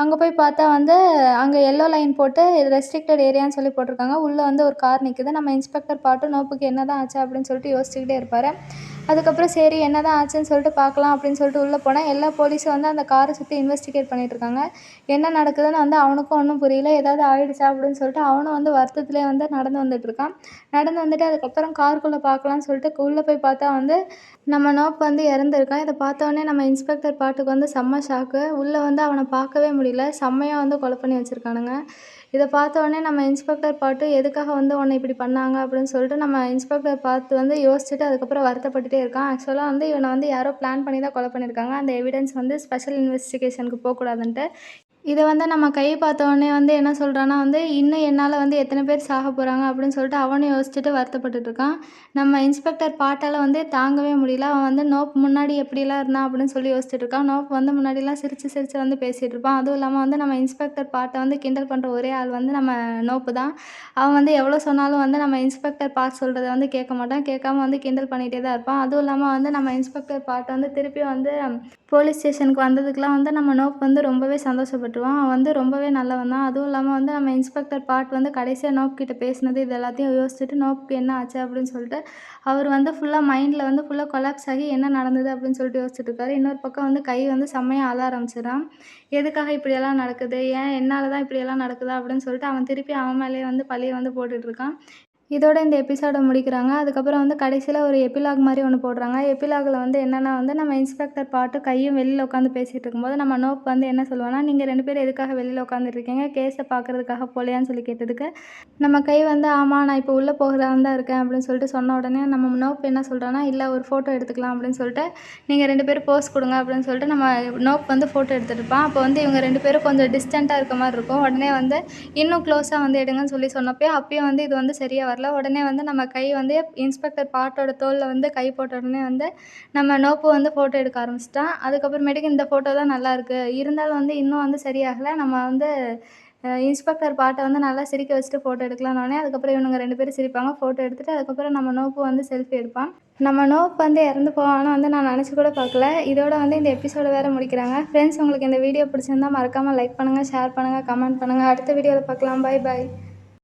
அங்கே போய் பார்த்தா வந்து அங்கே எல்லோ லைன் போட்டு ரெஸ்ட்ரிக்டட் ஏரியான்னு சொல்லி போட்டிருக்காங்க. உள்ளே வந்து ஒரு கார் நிற்குது. நம்ம இன்ஸ்பெக்டர் பாட்டு நோப்புக்கு என்ன தான் ஆச்சு அப்படின்னு சொல்லிட்டு யோசிச்சுக்கிட்டே இருப்பார். அதுக்கப்புறம் சரி என்ன தான் ஆச்சுன்னு சொல்லிட்டு பார்க்கலாம் அப்படின்னு சொல்லிட்டு உள்ளே போனால் எல்லா போலீஸும் வந்து அந்த காரை சுற்றி இன்வெஸ்டிகேட் பண்ணிகிட்ருக்காங்க. என்ன நடக்குதுன்னு வந்து அவனுக்கும் ஒன்றும் புரியல. ஏதாவது ஆயிடுச்சா அப்படின்னு சொல்லிட்டு அவனும் வந்து வருத்தத்திலே வந்து நடந்து வந்துட்டுருக்கான். நடந்து வந்துட்டு அதுக்கப்புறம் காருக்குள்ளே பார்க்கலான்னு சொல்லிட்டு உள்ளே போய் பார்த்தா வந்து நம்ம நோப் வந்து இறந்துருக்கான். இதை பார்த்தோன்னே நம்ம இன்ஸ்பெக்டர் பாட்டுக்கு வந்து செம்ம ஷாக்கு. உள்ளே வந்து அவனை பார்க்கவே முடியல. செம்மையாக வந்து கொலை பண்ணி வச்சுருக்கானுங்க. இதை பார்த்தோன்னே நம்ம இன்ஸ்பெக்டர் பாட்டு எதுக்காக வந்து உன்னை இப்படி பண்ணாங்க அப்படின்னு சொல்லிட்டு நம்ம இன்ஸ்பெக்டர் பாட்டு வந்து யோசிச்சுட்டு அதுக்கப்புறம் வருத்தப்பட்டுட்டே பார்த்துட்டே இருக்கான். ஆக்சுவலாக வந்து இவனை வந்து யாரோ பிளான் பண்ணி தான் கொலை பண்ணியிருக்காங்க. அந்த எவிடன்ஸ் வந்து ஸ்பெஷல் இன்வெஸ்டிகேஷனுக்கு போகக்கூடாதுன்ட்டு. இத வந்து நம்ம கை பார்த்தோனே வந்து என்ன சொல்றான்னா வந்து, "இன்னும் என்னால வந்து எத்தன பேர் சாக போறாங்க?" அப்படின்னு சொல்லிட்டு அவனும் யோசிச்சுட்டு வருத்தப்பட்டுட்டு இருக்கான். நம்ம இன்ஸ்பெக்டர் பாட்டால வந்து தாங்கவே முடியல. அவன் வந்து நோப் முன்னாடி எப்படிலாம் இருந்தான் அப்படின்னு சொல்லி யோசிச்சுட்டு இருக்கான். நோப் வந்து முன்னாடிலாம் சிரிச்சு சிரிச்சு வந்து பேசிட்டு இருப்பான். அதுவும் இல்லாம வந்து நம்ம இன்ஸ்பெக்டர் பாட்ட வந்து கிண்டல் பண்ற ஒரே ஆள் வந்து நம்ம நோப்பு தான். அவன் வந்து எவ்வளோ சொன்னாலும் வந்து நம்ம இன்ஸ்பெக்டர் பாட் சொல்றத வந்து கேட்க மாட்டான். கேட்காம வந்து கிண்டல் பண்ணிட்டே தான் இருப்பான். அதுவும் இல்லாம வந்து நம்ம இன்ஸ்பெக்டர் பாட் வந்து திருப்பியும் வந்து போலீஸ் ஸ்டேஷனுக்கு வந்ததுக்கெலாம் வந்து நம்ம நோப் வந்து ரொம்பவே சந்தோஷப்பட்டுருவான். அவன் வந்து ரொம்பவே நல்லவன் தான். அதுவும் இல்லாம வந்து நம்ம இன்ஸ்பெக்டர் பாட் வந்து கடைசியா நோப் கிட்ட பேசினது இது எல்லாத்தையும் யோசிச்சுட்டு நோப்புக்கு என்ன ஆச்சு அப்படின்னு சொல்லிட்டு அவர் வந்து ஃபுல்லாக மைண்டில் வந்து ஃபுல்லாக கொலாப்ஸ் ஆகி என்ன நடந்தது அப்படின்னு சொல்லிட்டு யோசிச்சுட்டு இருக்காரு. இன்னொரு பக்கம் வந்து கை வந்து செம்மையா அழ ஆரம்பிச்சிடுறான். எதுக்காக இப்படியெல்லாம் நடக்குது? ஏன் என்னால தான் இப்படியெல்லாம் நடக்குதா? அப்படின்னு சொல்லிட்டு அவன் திருப்பி அவன் மேலேயே வந்து பழிய வந்து போட்டுட்டு இருக்கான். இதோட இந்த எபிசோட முடிக்கிறாங்க. அதுக்கப்புறம் வந்து கடைசியில ஒரு எபிலாக் மாரி ஒண்ணு போடுறாங்க. எபிலாக்ல வந்து என்னன்னா வந்து நம்ம இன்ஸ்பெக்டர் பாட்டும் கையும் வெளியில உட்காந்து பேசிட்டு இருக்கும்போது, நம்ம நோப் வந்து என்ன சொல்லுவான்னா, "நீங்க 2 பேரும் எதுக்காக வெளியில உட்காந்துட்டு இருக்கீங்க? கேஸ பார்க்கறதுக்காக போலயான்னு?" சொல்லி கேட்டதுக்கு, நம்ம கை வந்து, "ஆமா நான் இப்போ உள்ள போகலான்னு தான் இருக்கேன்" அப்படின்னு சொல்லிட்டு சொன்ன உடனே, நம்ம நோப் என்ன சொல்றான்னா, "இல்ல ஒரு ஃபோட்டோ எடுத்துக்கலாம்" அப்படின்னு சொல்லிட்டு, "நீங்க 2 பேரும் போஸ் குடுங்க" அப்படின்னு சொல்லிட்டு நம்ம நோப் வந்து ஃபோட்டோ எடுத்துட்டு இருப்பான். அப்போ வந்து இவங்க 2 பேரும் கொஞ்சம் டிஸ்டன்ட்டா இருக்க மாரி இருக்கும். உடனே வந்து இன்னும் க்ளோஸா வந்து எடுங்கன்னு சொல்லி சொன்னப்பயும், அப்பயும் வந்து இது வந்து சரியா வரல. உடனே வந்து நம்ம கை வந்து இன்ஸ்பெக்டர் பாட்டோட தோள்ல வந்து கை போட்ட உடனே வந்து நம்ம நோப்பு வந்து ஃபோட்டோ எடுக்க ஆரம்பிச்சுட்டான். அதுக்கப்புறமேட்டுக்கு இந்த ஃபோட்டோ தான் நல்லாயிருக்கு. இருந்தாலும் வந்து இன்னும் வந்து சரியாகல. நம்ம வந்து இன்ஸ்பெக்டர் பாட்ட வந்து நல்லா சிரிக்க வச்சுட்டு ஃபோட்டோ எடுக்கலான்னோனே, அதுக்கப்புறம் இவனுங்க 2 பேரும் சிரிப்பாங்க. ஃபோட்டோ எடுத்துட்டு அதுக்கப்புறம் நம்ம நோப்பு வந்து செல்ஃபி எடுப்பான். நம்ம நோப் வந்து இறந்து போவான்னு வந்து நான் நினச்சு கூட பார்க்கல. இதோட வந்து இந்த எபிசோட வேற முடிக்கிறாங்க. ஃப்ரெண்ட்ஸ் உங்களுக்கு இந்த வீடியோ பிடிச்சிருந்தா மறக்காம லைக் பண்ணுங்க, ஷேர் பண்ணுங்க, கமெண்ட் பண்ணுங்க. அடுத்த வீடியோல பார்க்கலாம். பாய் பாய்.